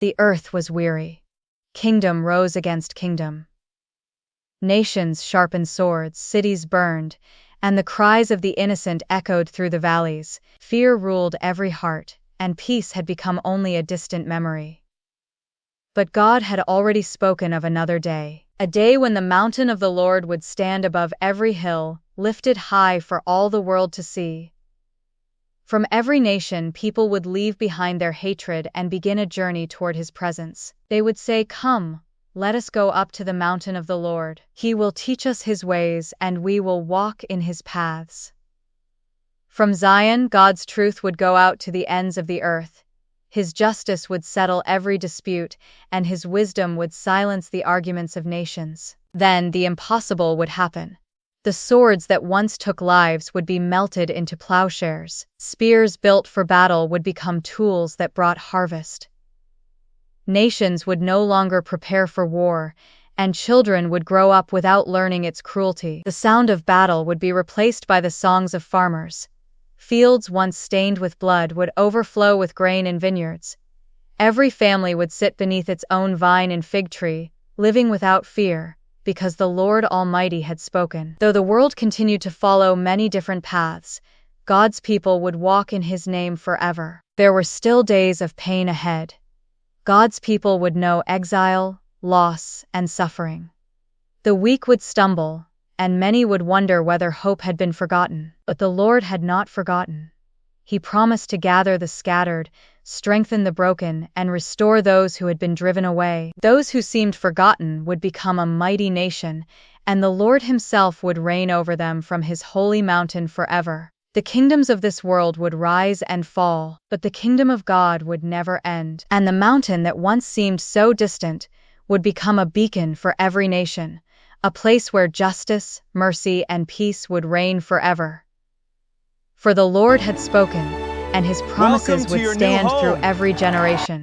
The earth was weary. Kingdom rose against kingdom. Nations sharpened swords, cities burned, and the cries of the innocent echoed through the valleys. Fear ruled every heart, and peace had become only a distant memory. But God had already spoken of another day, a day when the mountain of the Lord would stand above every hill, lifted high for all the world to see. From every nation, people would leave behind their hatred and begin a journey toward His presence. They would say, "Come, let us go up to the mountain of the Lord. He will teach us His ways, and we will walk in His paths." From Zion, God's truth would go out to the ends of the earth. His justice would settle every dispute, and His wisdom would silence the arguments of nations. Then the impossible would happen. The swords that once took lives would be melted into plowshares. Spears built for battle would become tools that brought harvest. Nations would no longer prepare for war, and children would grow up without learning its cruelty. The sound of battle would be replaced by the songs of farmers. Fields once stained with blood would overflow with grain in vineyards. Every family would sit beneath its own vine and fig tree, living without fear, because the Lord Almighty had spoken. Though the world continued to follow many different paths, God's people would walk in His name forever. There were still days of pain ahead. God's people would know exile, loss, and suffering. The weak would stumble, and many would wonder whether hope had been forgotten. But the Lord had not forgotten. He promised to gather the scattered, strengthen the broken, and restore those who had been driven away. Those who seemed forgotten would become a mighty nation, and the Lord Himself would reign over them from His holy mountain forever. The kingdoms of this world would rise and fall, but the kingdom of God would never end. And the mountain that once seemed so distant would become a beacon for every nation, a place where justice, mercy, and peace would reign forever. For the Lord had spoken, and His promises would stand through every generation.